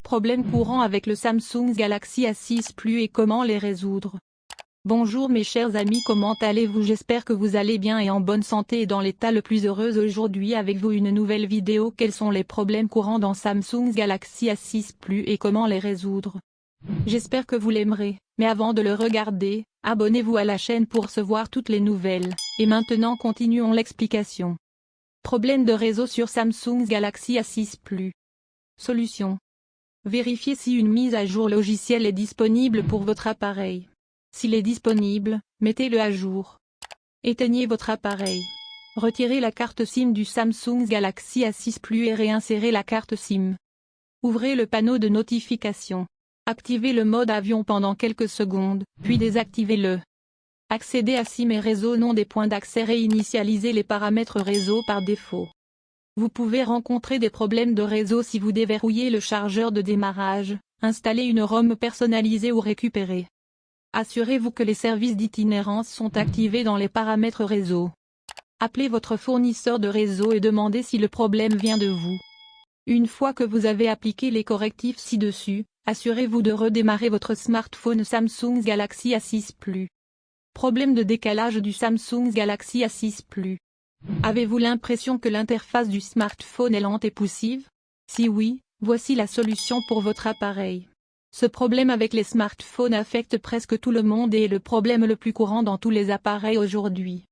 Problèmes courants avec le Samsung Galaxy A6 Plus et comment les résoudre. Bonjour mes chers amis, comment allez-vous? J'espère que vous allez bien et en bonne santé et dans l'état le plus heureux. Aujourd'hui avec vous une nouvelle vidéo. Quels sont les problèmes courants dans Samsung Galaxy A6 Plus et comment les résoudre? J'espère que vous l'aimerez, mais avant de le regarder, abonnez-vous à la chaîne pour recevoir toutes les nouvelles. Et maintenant continuons l'explication. Problème de réseau sur Samsung Galaxy A6 Plus. Solution. Vérifiez si une mise à jour logicielle est disponible pour votre appareil. S'il est disponible, mettez-le à jour. Éteignez votre appareil. Retirez la carte SIM du Samsung Galaxy A6 Plus et réinsérez la carte SIM. Ouvrez le panneau de notification. Activez le mode avion pendant quelques secondes, puis désactivez-le. Accédez à SIM et réseau, nom des points d'accès, réinitialisez les paramètres réseau par défaut. Vous pouvez rencontrer des problèmes de réseau si vous déverrouillez le chargeur de démarrage, installez une ROM personnalisée ou récupérez. Assurez-vous que les services d'itinérance sont activés dans les paramètres réseau. Appelez votre fournisseur de réseau et demandez si le problème vient de vous. Une fois que vous avez appliqué les correctifs ci-dessus, assurez-vous de redémarrer votre smartphone Samsung Galaxy A6 Plus. Problème de décalage du Samsung Galaxy A6 Plus. Avez-vous l'impression que l'interface du smartphone est lente et poussive? Si oui, voici la solution pour votre appareil. Ce problème avec les smartphones affecte presque tout le monde et est le problème le plus courant dans tous les appareils aujourd'hui.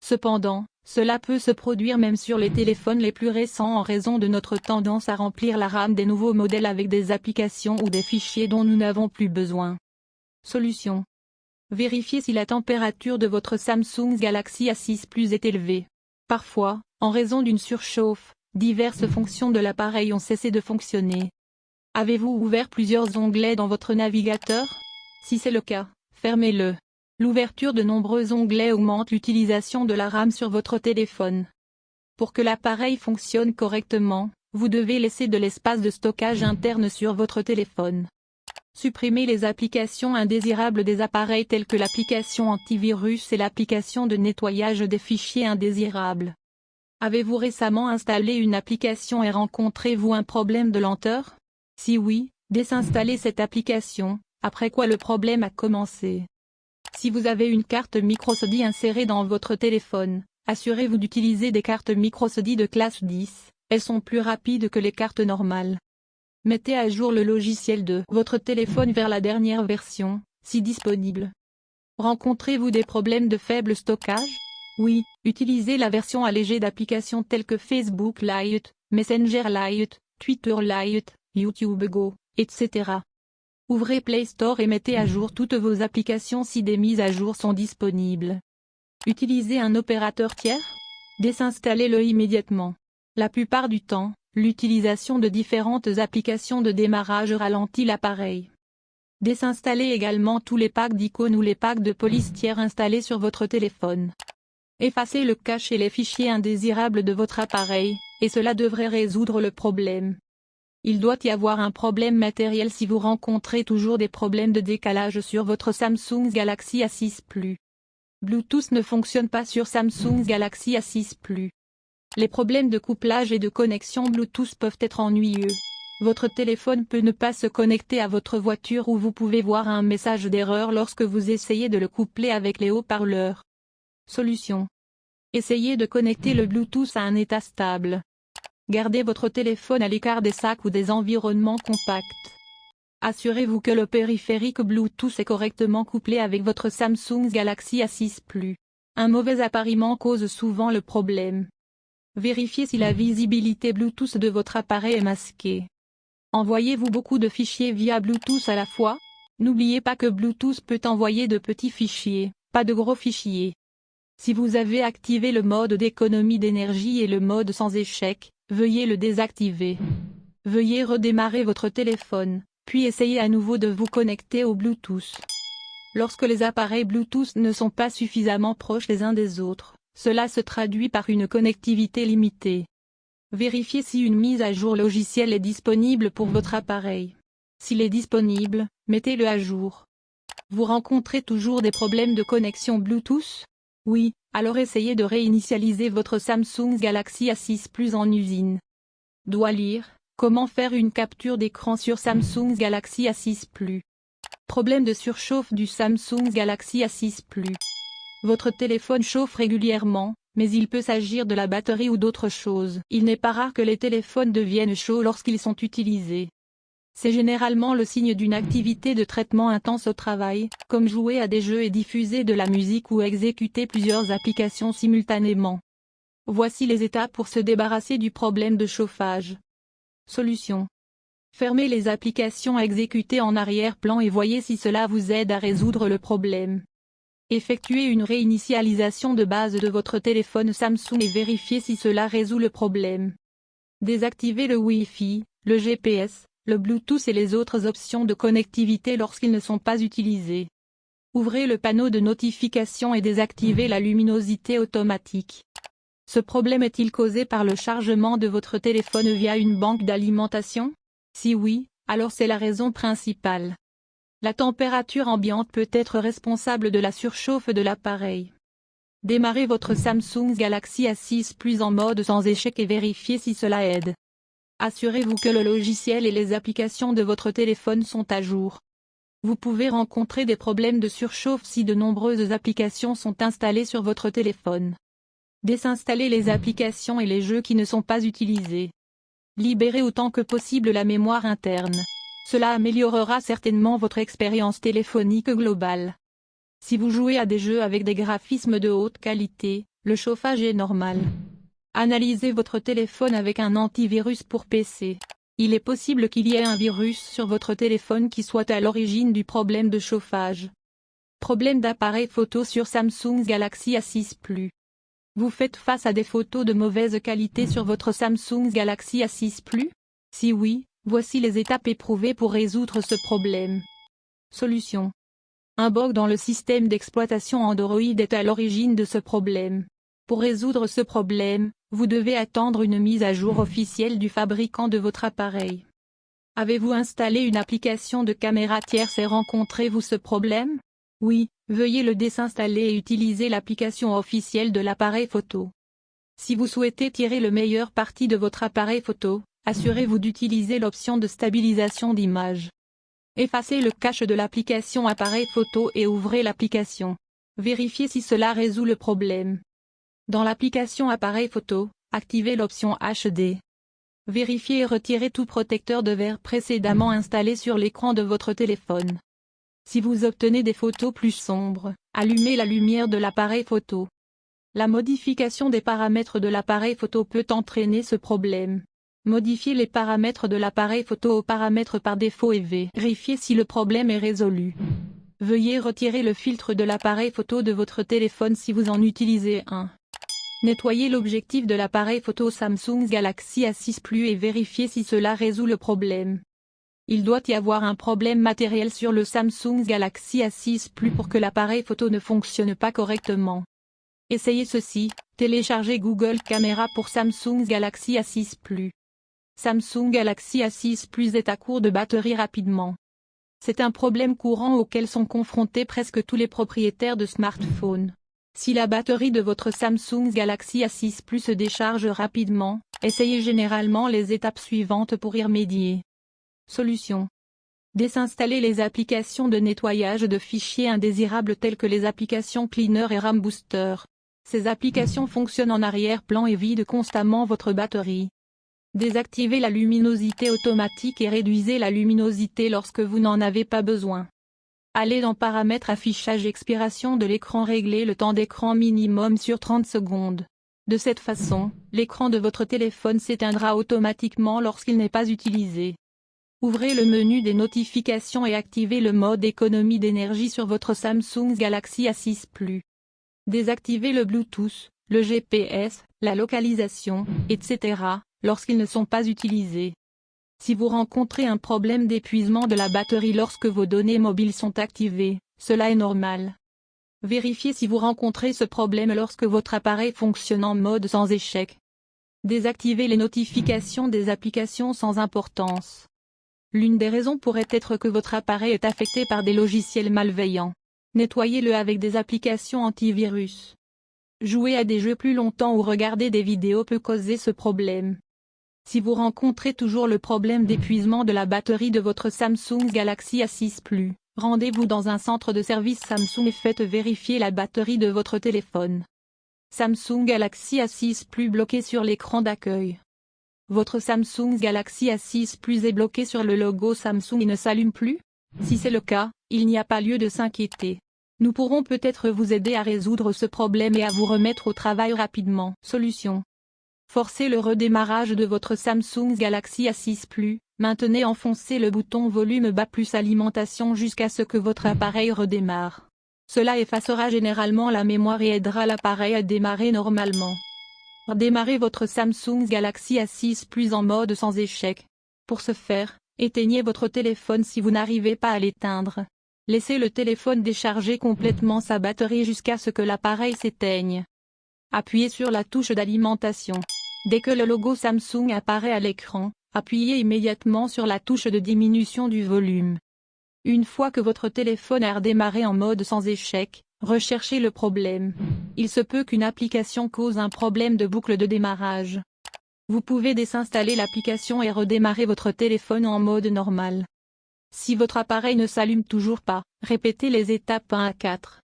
Cependant, cela peut se produire même sur les téléphones les plus récents en raison de notre tendance à remplir la RAM des nouveaux modèles avec des applications ou des fichiers dont nous n'avons plus besoin. Solution. Vérifiez si la température de votre Samsung Galaxy A6 Plus est élevée. Parfois, en raison d'une surchauffe, diverses fonctions de l'appareil ont cessé de fonctionner. Avez-vous ouvert plusieurs onglets dans votre navigateur? Si c'est le cas, fermez-le. L'ouverture de nombreux onglets augmente l'utilisation de la RAM sur votre téléphone. Pour que l'appareil fonctionne correctement, vous devez laisser de l'espace de stockage interne sur votre téléphone. Supprimez les applications indésirables des appareils telles que l'application antivirus et l'application de nettoyage des fichiers indésirables. Avez-vous récemment installé une application et rencontrez-vous un problème de lenteur? Si oui, désinstallez cette application, après quoi le problème a commencé. Si vous avez une carte microSD insérée dans votre téléphone, assurez-vous d'utiliser des cartes microSD de classe 10, elles sont plus rapides que les cartes normales. Mettez à jour le logiciel de votre téléphone vers la dernière version, si disponible. Rencontrez-vous des problèmes de faible stockage? Oui, utilisez la version allégée d'applications telles que Facebook Lite, Messenger Lite, Twitter Lite, YouTube Go, etc. Ouvrez Play Store et mettez à jour toutes vos applications si des mises à jour sont disponibles. Utilisez un opérateur tiers? Désinstallez-le immédiatement. La plupart du temps, l'utilisation de différentes applications de démarrage ralentit l'appareil. Désinstallez également tous les packs d'icônes ou les packs de police tiers installés sur votre téléphone. Effacez le cache et les fichiers indésirables de votre appareil, et cela devrait résoudre le problème. Il doit y avoir un problème matériel si vous rencontrez toujours des problèmes de décalage sur votre Samsung Galaxy A6 Plus. Bluetooth ne fonctionne pas sur Samsung Galaxy A6 Plus. Les problèmes de couplage et de connexion Bluetooth peuvent être ennuyeux. Votre téléphone peut ne pas se connecter à votre voiture ou vous pouvez voir un message d'erreur lorsque vous essayez de le coupler avec les haut-parleurs. Solution. Essayez de connecter le Bluetooth à un état stable. Gardez votre téléphone à l'écart des sacs ou des environnements compacts. Assurez-vous que le périphérique Bluetooth est correctement couplé avec votre Samsung Galaxy A6 Plus. Un mauvais appariement cause souvent le problème. Vérifiez si la visibilité Bluetooth de votre appareil est masquée. Envoyez-vous beaucoup de fichiers via Bluetooth à la fois? N'oubliez pas que Bluetooth peut envoyer de petits fichiers, pas de gros fichiers. Si vous avez activé le mode d'économie d'énergie et le mode sans échec, veuillez le désactiver. Veuillez redémarrer votre téléphone, puis essayez à nouveau de vous connecter au Bluetooth. Lorsque les appareils Bluetooth ne sont pas suffisamment proches les uns des autres, cela se traduit par une connectivité limitée. Vérifiez si une mise à jour logicielle est disponible pour votre appareil. S'il est disponible, mettez-le à jour. Vous rencontrez toujours des problèmes de connexion Bluetooth? Oui, alors essayez de réinitialiser votre Samsung Galaxy A6 Plus en usine. Doit lire, Comment faire une capture d'écran sur Samsung Galaxy A6 Plus? Problème de surchauffe du Samsung Galaxy A6 Plus. Votre téléphone chauffe régulièrement, mais il peut s'agir de la batterie ou d'autres choses. Il n'est pas rare que les téléphones deviennent chauds lorsqu'ils sont utilisés. C'est généralement le signe d'une activité de traitement intense au travail, comme jouer à des jeux et diffuser de la musique ou exécuter plusieurs applications simultanément. Voici les étapes pour se débarrasser du problème de chauffage. Solution. Fermez les applications exécutées en arrière-plan et voyez si cela vous aide à résoudre le problème. Effectuez une réinitialisation de base de votre téléphone Samsung et vérifiez si cela résout le problème. Désactivez le Wi-Fi, le GPS, le Bluetooth et les autres options de connectivité lorsqu'ils ne sont pas utilisés. Ouvrez le panneau de notification et désactivez la luminosité automatique. Ce problème est-il causé par le chargement de votre téléphone via une banque d'alimentation? Si oui, alors c'est la raison principale. La température ambiante peut être responsable de la surchauffe de l'appareil. Démarrez votre Samsung Galaxy A6 Plus en mode sans échec et vérifiez si cela aide. Assurez-vous que le logiciel et les applications de votre téléphone sont à jour. Vous pouvez rencontrer des problèmes de surchauffe si de nombreuses applications sont installées sur votre téléphone. Désinstallez les applications et les jeux qui ne sont pas utilisés. Libérez autant que possible la mémoire interne. Cela améliorera certainement votre expérience téléphonique globale. Si vous jouez à des jeux avec des graphismes de haute qualité, le chauffage est normal. Analysez votre téléphone avec un antivirus pour PC. Il est possible qu'il y ait un virus sur votre téléphone qui soit à l'origine du problème de chauffage. Problème d'appareil photo sur Samsung Galaxy A6 Plus. Vous faites face à des photos de mauvaise qualité sur votre Samsung Galaxy A6 Plus? Si oui, voici les étapes éprouvées pour résoudre ce problème. Solution. Un bug dans le système d'exploitation Android est à l'origine de ce problème. Pour résoudre ce problème, vous devez attendre une mise à jour officielle du fabricant de votre appareil. Avez-vous installé une application de caméra tierce et rencontrez-vous ce problème? Oui, veuillez le désinstaller et utiliser l'application officielle de l'appareil photo. Si vous souhaitez tirer le meilleur parti de votre appareil photo, assurez-vous d'utiliser l'option de stabilisation d'image. Effacez le cache de l'application appareil photo et ouvrez l'application. Vérifiez si cela résout le problème. Dans l'application appareil photo, activez l'option HD. Vérifiez et retirez tout protecteur de verre précédemment installé sur l'écran de votre téléphone. Si vous obtenez des photos plus sombres, allumez la lumière de l'appareil photo. La modification des paramètres de l'appareil photo peut entraîner ce problème. Modifiez les paramètres de l'appareil photo aux paramètres par défaut et vérifiez si le problème est résolu. Veuillez retirer le filtre de l'appareil photo de votre téléphone si vous en utilisez un. Nettoyez l'objectif de l'appareil photo Samsung Galaxy A6 Plus et vérifiez si cela résout le problème. Il doit y avoir un problème matériel sur le Samsung Galaxy A6 Plus pour que l'appareil photo ne fonctionne pas correctement. Essayez ceci, téléchargez Google Caméra pour Samsung Galaxy A6 Plus. Samsung Galaxy A6 Plus est à court de batterie rapidement. C'est un problème courant auquel sont confrontés presque tous les propriétaires de smartphones. Si la batterie de votre Samsung Galaxy A6 Plus se décharge rapidement, essayez généralement les étapes suivantes pour y remédier. Solution. Désinstaller les applications de nettoyage de fichiers indésirables telles que les applications Cleaner et RAM Booster. Ces applications fonctionnent en arrière-plan et vident constamment votre batterie. Désactivez la luminosité automatique et réduisez la luminosité lorsque vous n'en avez pas besoin. Allez dans Paramètres affichage expiration de l'écran, réglez le temps d'écran minimum sur 30 secondes. De cette façon, l'écran de votre téléphone s'éteindra automatiquement lorsqu'il n'est pas utilisé. Ouvrez le menu des notifications et activez le mode économie d'énergie sur votre Samsung Galaxy A6 Plus. Désactivez le Bluetooth, le GPS, la localisation, etc., lorsqu'ils ne sont pas utilisés. Si vous rencontrez un problème d'épuisement de la batterie lorsque vos données mobiles sont activées, cela est normal. Vérifiez si vous rencontrez ce problème lorsque votre appareil fonctionne en mode sans échec. Désactivez les notifications des applications sans importance. L'une des raisons pourrait être que votre appareil est affecté par des logiciels malveillants. Nettoyez-le avec des applications antivirus. Jouer à des jeux plus longtemps ou regarder des vidéos peut causer ce problème. Si vous rencontrez toujours le problème d'épuisement de la batterie de votre Samsung Galaxy A6 Plus, rendez-vous dans un centre de service Samsung et faites vérifier la batterie de votre téléphone. Samsung Galaxy A6 Plus bloqué sur l'écran d'accueil. Votre Samsung Galaxy A6 Plus est bloqué sur le logo Samsung et ne s'allume plus? Si c'est le cas, il n'y a pas lieu de s'inquiéter. Nous pourrons peut-être vous aider à résoudre ce problème et à vous remettre au travail rapidement. Solution. Forcez le redémarrage de votre Samsung Galaxy A6 Plus, maintenez enfoncé le bouton volume bas plus alimentation jusqu'à ce que votre appareil redémarre. Cela effacera généralement la mémoire et aidera l'appareil à démarrer normalement. Redémarrez votre Samsung Galaxy A6 Plus en mode sans échec. Pour ce faire, éteignez votre téléphone si vous n'arrivez pas à l'éteindre. Laissez le téléphone décharger complètement sa batterie jusqu'à ce que l'appareil s'éteigne. Appuyez sur la touche d'alimentation. Dès que le logo Samsung apparaît à l'écran, appuyez immédiatement sur la touche de diminution du volume. Une fois que votre téléphone a redémarré en mode sans échec, recherchez le problème. Il se peut qu'une application cause un problème de boucle de démarrage. Vous pouvez désinstaller l'application et redémarrer votre téléphone en mode normal. Si votre appareil ne s'allume toujours pas, répétez les étapes 1 à 4.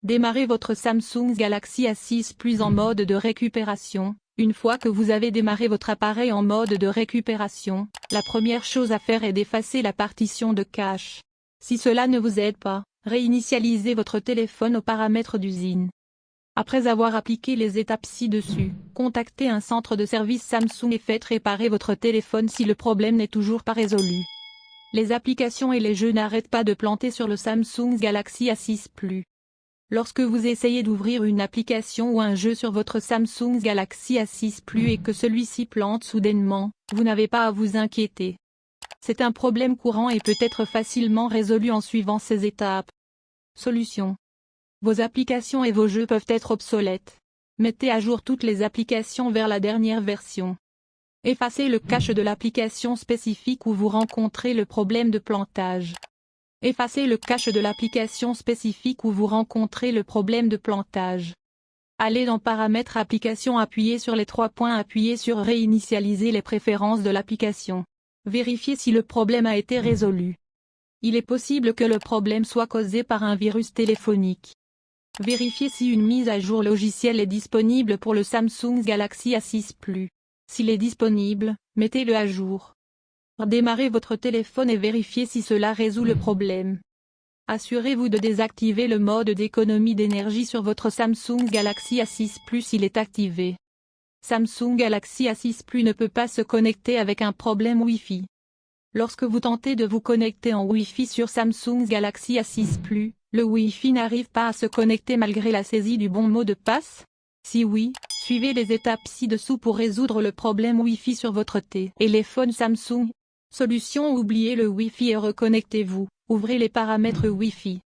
Démarrez votre Samsung Galaxy A6 Plus en mode de récupération. Une fois que vous avez démarré votre appareil en mode de récupération, la première chose à faire est d'effacer la partition de cache. Si cela ne vous aide pas, réinitialisez votre téléphone aux paramètres d'usine. Après avoir appliqué les étapes ci-dessus, contactez un centre de service Samsung et faites réparer votre téléphone si le problème n'est toujours pas résolu. Les applications et les jeux n'arrêtent pas de planter sur le Samsung Galaxy A6 Plus. Lorsque vous essayez d'ouvrir une application ou un jeu sur votre Samsung Galaxy A6 Plus et que celui-ci plante soudainement, vous n'avez pas à vous inquiéter. C'est un problème courant et peut être facilement résolu en suivant ces étapes. Solution. Vos applications et vos jeux peuvent être obsolètes. Mettez à jour toutes les applications vers la dernière version. Effacez le cache de l'application spécifique où vous rencontrez le problème de plantage. Effacez le cache de l'application spécifique où vous rencontrez le problème de plantage. Allez dans Paramètres Application, appuyez sur les 3 points, appuyez sur Réinitialiser les préférences de l'application. Vérifiez si le problème a été résolu. Il est possible que le problème soit causé par un virus téléphonique. Vérifiez si une mise à jour logicielle est disponible pour le Samsung Galaxy A6 Plus. S'il est disponible, mettez-le à jour. Redémarrez votre téléphone et vérifiez si cela résout le problème. Assurez-vous de désactiver le mode d'économie d'énergie sur votre Samsung Galaxy A6 Plus s'il est activé. Samsung Galaxy A6 Plus ne peut pas se connecter avec un problème Wi-Fi. Lorsque vous tentez de vous connecter en Wi-Fi sur Samsung Galaxy A6 Plus, le Wi-Fi n'arrive pas à se connecter malgré la saisie du bon mot de passe? Si oui, suivez les étapes ci-dessous pour résoudre le problème Wi-Fi sur votre téléphone Samsung. Solution: oubliez le Wi-Fi et reconnectez-vous. Ouvrez les paramètres Wi-Fi.